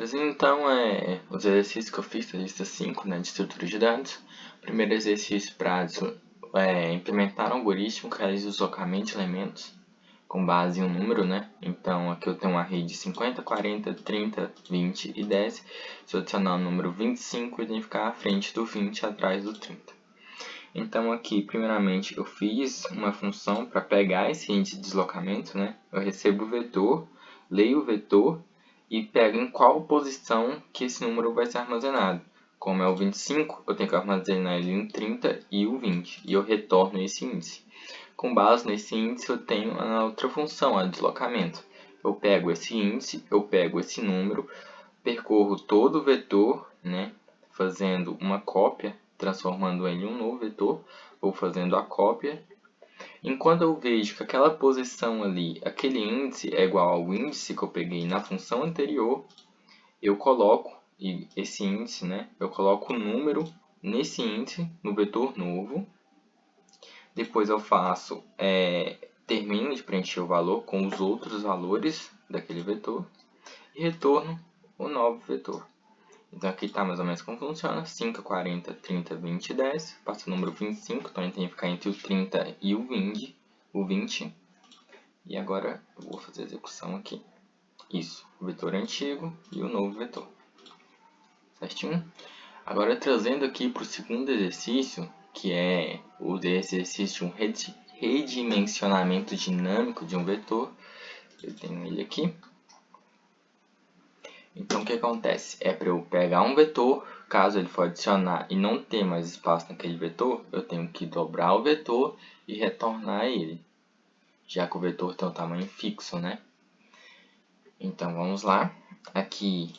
Trazendo então os exercícios que eu fiz da lista 5, né, de estrutura de dados. Primeiro exercício para implementar um algoritmo que realiza o deslocamento de elementos com base em um número, né? Então aqui eu tenho um array de 50, 40, 30, 20 e 10. Se eu adicionar o número 25, ele tem que ficar à frente do 20 atrás do 30. Então aqui, primeiramente, eu fiz uma função para pegar esse índice de deslocamento, né? Eu recebo o vetor, leio o vetor e pego em qual posição que esse número vai ser armazenado. Como é o 25, eu tenho que armazenar ele em 30 e o 20, e eu retorno esse índice. Com base nesse índice, eu tenho a outra função, a deslocamento. Eu pego esse índice, eu pego esse número, percorro todo o vetor, né, fazendo uma cópia, transformando ele em um novo vetor, ou fazendo a cópia. Enquanto eu vejo que aquela posição ali, aquele índice é igual ao índice que eu peguei na função anterior, eu coloco esse índice, né, eu coloco o número nesse índice, no vetor novo. Depois eu faço, termino de preencher o valor com os outros valores daquele vetor e retorno o novo vetor. Então aqui está mais ou menos como funciona: 5, 40, 30, 20 e 10. Passa o número 25, então ele tem que ficar entre o 30 e o 20. E agora eu vou fazer a execução aqui. Isso, o vetor antigo e o novo vetor. Certinho? Agora trazendo aqui para o segundo exercício, que é o exercício de um redimensionamento dinâmico de um vetor. Eu tenho ele aqui. Então o que acontece? É para eu pegar um vetor, caso ele for adicionar e não ter mais espaço naquele vetor, eu tenho que dobrar o vetor e retornar ele, já que o vetor tem um tamanho fixo, né? Então vamos lá. Aqui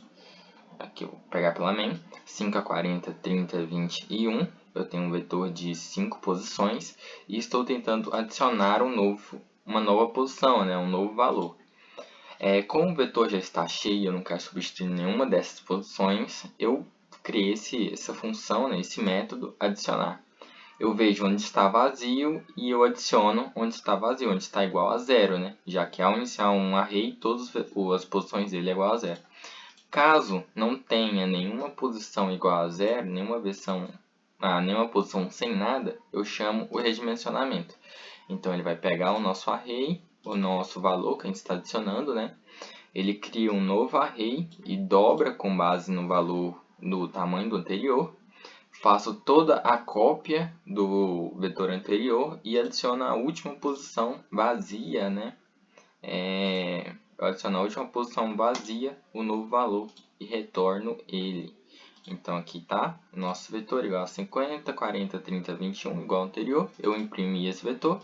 eu vou pegar pela main, 5, 40, 30, 20 e 1. Eu tenho um vetor de 5 posições e estou tentando adicionar uma nova posição, né? Um novo valor. Como o vetor já está cheio e eu não quero substituir nenhuma dessas posições, eu criei essa função, né, esse método adicionar. Eu vejo onde está vazio e eu adiciono onde está vazio, onde está igual a zero, né? Já que ao iniciar um array, todas as posições dele é igual a zero. Caso não tenha nenhuma posição igual a zero, nenhuma posição sem nada, eu chamo o redimensionamento. Então ele vai pegar o nosso array, o nosso valor que a gente está adicionando, né? Ele cria um novo array e dobra com base no valor no tamanho do anterior. Faço toda a cópia do vetor anterior e adiciono a última posição vazia, né? Eu adiciono a última posição vazia, o novo valor, e retorno ele. Então aqui está o nosso vetor igual a 50, 40, 30, 21, igual ao anterior. Eu imprimi esse vetor.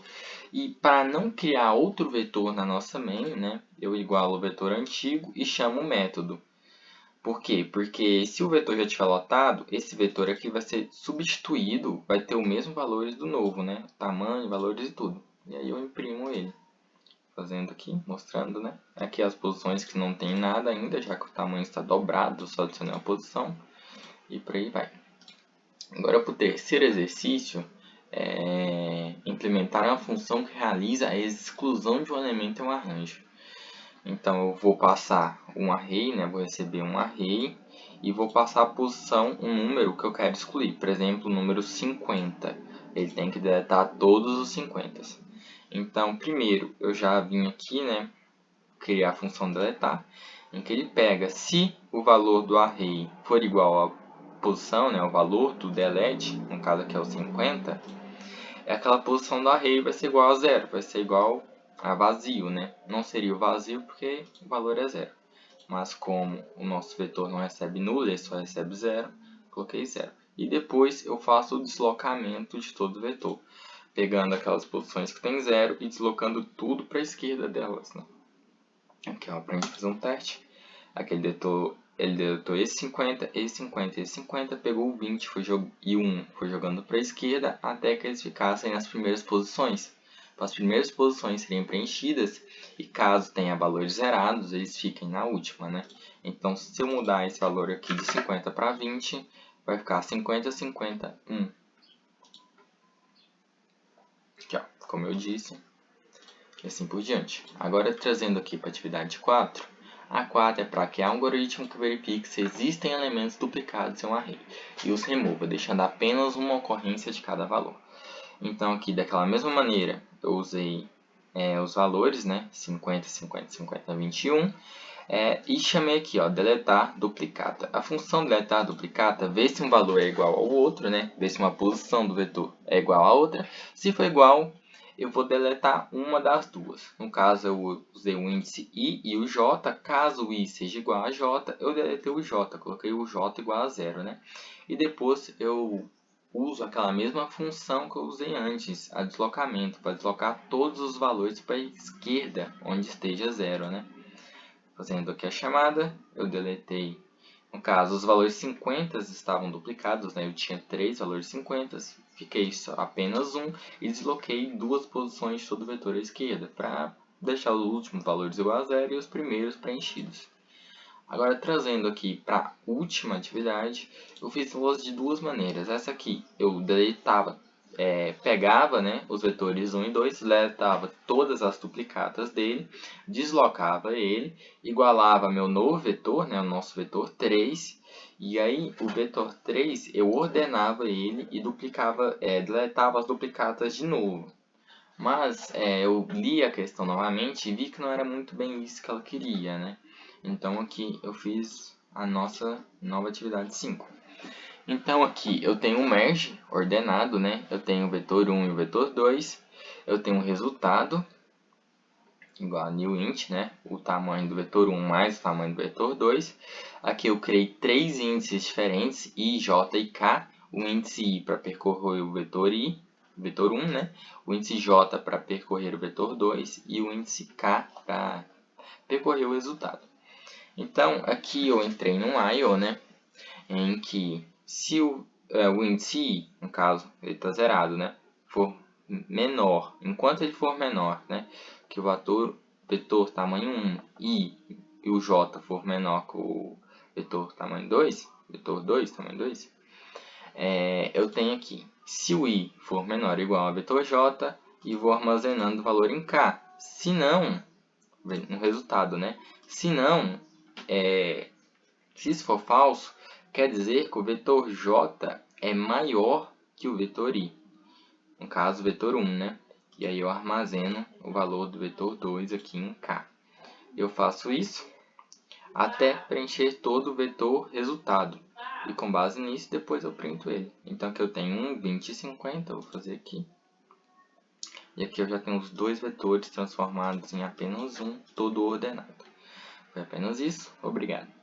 E para não criar outro vetor na nossa main, né, eu igualo o vetor antigo e chamo o método. Por quê? Porque se o vetor já estiver lotado, esse vetor aqui vai ser substituído, vai ter o mesmo valores do novo, né? Tamanho, valores e tudo. E aí eu imprimo ele. Fazendo aqui, mostrando, né? Aqui as posições que não tem nada ainda, já que o tamanho está dobrado, só adicionei uma posição. E por aí vai. Agora para o terceiro exercício, implementar uma função que realiza a exclusão de um elemento em um arranjo. Então eu vou passar um array, né? Vou receber um array e vou passar a posição, um número que eu quero excluir. Por exemplo, o número 50. Ele tem que deletar todos os 50. Então, primeiro, eu já vim aqui, né, criar a função deletar, em que ele pega, se o valor do array for igual à posição, né, o valor do delete, no caso aqui é o 50, aquela posição do array vai ser igual a zero, vai ser igual a vazio, né? Não seria o vazio porque o valor é zero. Mas como o nosso vetor não recebe nulo, ele só recebe zero, coloquei zero. E depois eu faço o deslocamento de todo o vetor, pegando aquelas posições que tem zero e deslocando tudo para a esquerda delas, né? Aqui, ó, para a gente fazer um teste. Aquele vetor, ele deletou esse 50, esse 50, esse 50, pegou o 20 e o 1 foi jogando para a esquerda até que eles ficassem nas primeiras posições. As primeiras posições seriam preenchidas e caso tenha valores zerados, eles fiquem na última, né? Então, se eu mudar esse valor aqui de 50 para 20, vai ficar 50, 50, 1. Aqui, ó, como eu disse, e assim por diante. Agora, trazendo aqui para a atividade 4, A 4 é para criar um algoritmo que verifique se existem elementos duplicados em um array e os remova, deixando apenas uma ocorrência de cada valor. Então aqui, daquela mesma maneira, eu usei os valores, né? 50, 50, 50, 21. E chamei aqui, ó, deletar duplicata. A função deletar duplicata vê se um valor é igual ao outro, né? Vê se uma posição do vetor é igual a outra. Se for igual, eu vou deletar uma das duas. No caso, eu usei o índice i e o j. Caso o i seja igual a j, eu deletei o j. Coloquei o j igual a 0, né? E depois eu uso aquela mesma função que eu usei antes, a deslocamento, para deslocar todos os valores para a esquerda, onde esteja 0, né? Fazendo aqui a chamada, eu deletei. No caso, os valores 50 estavam duplicados, né? Eu tinha 3 valores 50, fiquei só apenas um e desloquei duas posições de todo o vetor à esquerda, para deixar os últimos valores igual a 0 e os primeiros preenchidos. Agora, trazendo aqui para a última atividade, eu fiz de duas maneiras. Essa aqui, eu deletava, pegava, né, os vetores 1 e 2, deletava todas as duplicatas dele, deslocava ele, igualava meu novo vetor, né, o nosso vetor 3, e aí o vetor 3 eu ordenava ele e deletava as duplicatas de novo. Mas eu li a questão novamente e vi que não era muito bem isso que ela queria, né? Então aqui eu fiz a nossa nova atividade 5. Então aqui eu tenho um merge ordenado, né? Eu tenho o vetor 1 e o vetor 2. Eu tenho um resultado igual a newInt, né? O tamanho do vetor 1 mais o tamanho do vetor 2. Aqui eu criei três índices diferentes, i, j e k. O índice i para percorrer o vetor i, vetor 1, né? O índice j para percorrer o vetor 2 e o índice k para percorrer o resultado. Então, aqui eu entrei num IO, né? Em que se o índice i, no caso, ele está zerado, né? For menor, enquanto ele for menor, né? Que o vetor tamanho 1 e o j for menor que o vetor tamanho 2, vetor 2, tamanho 2, eu tenho aqui, se o i for menor ou igual a vetor j, e vou armazenando o valor em k. Se não, no resultado, né? Se não, se isso for falso, quer dizer que o vetor j é maior que o vetor i. No caso, o vetor 1, né? E aí eu armazeno o valor do vetor 2 aqui em k. Eu faço isso até preencher todo o vetor resultado. E com base nisso, depois eu printo ele. Então aqui eu tenho 1, 20 e 50, eu vou fazer aqui. E aqui eu já tenho os dois vetores transformados em apenas um, todo ordenado. Foi apenas isso. Obrigado.